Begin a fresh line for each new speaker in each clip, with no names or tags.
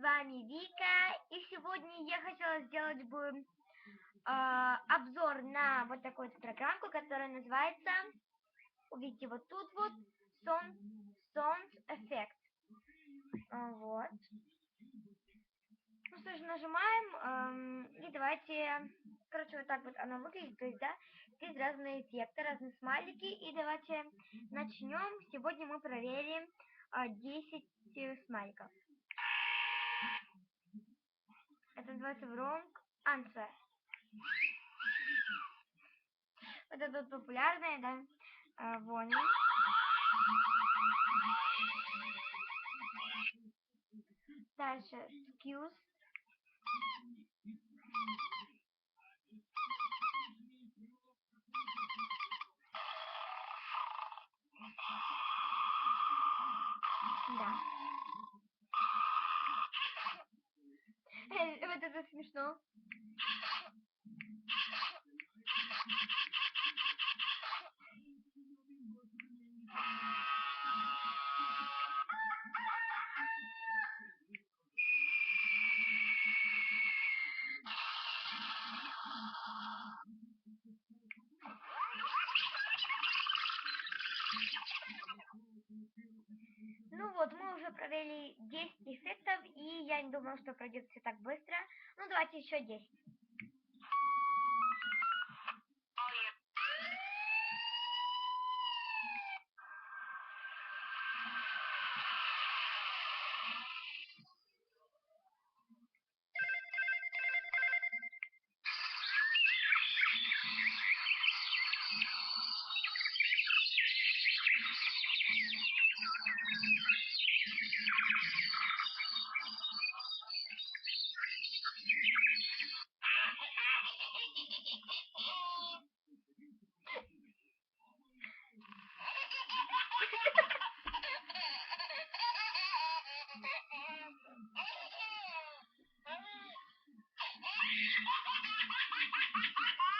вами Вика, и сегодня я хотела сделать бы обзор на вот такую вот программку, которая называется, увидите вот тут вот, Sound Effect. Вот. Ну что же, нажимаем, и давайте, короче, вот так вот оно выглядит, то есть, да, здесь разные эффекты, разные смайлики, и давайте начнем. Сегодня мы проверим 10 смайликов. Это называется Wrong Answer. Вот это вот популярное, да? Вон. Дальше Excuse. Да. Вот это смешно. Ну вот, мы уже провели 10 эффектов, и я не думала, что пройдет все так быстро. Ну, давайте еще 10.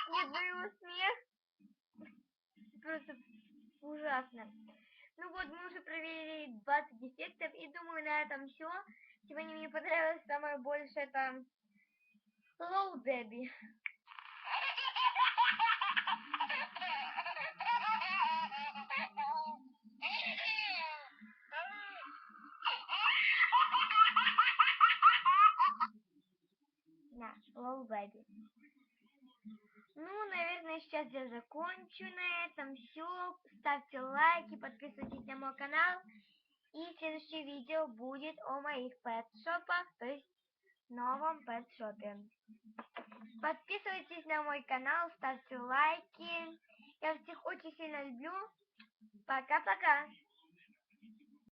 Нет, ну его смех просто ужасно. Ну вот, мы уже проверили 20 эффектов, и думаю, на этом все. Сегодня мне понравилось самое больше это Low Debbie. Да, Low Baby. Ну, наверное, сейчас я закончу на этом все. Ставьте лайки, подписывайтесь на мой канал. И следующее видео будет о моих пэт-шопах, то есть новом пэт-шопе. Подписывайтесь на мой канал, ставьте лайки. Я всех очень сильно люблю. Пока-пока.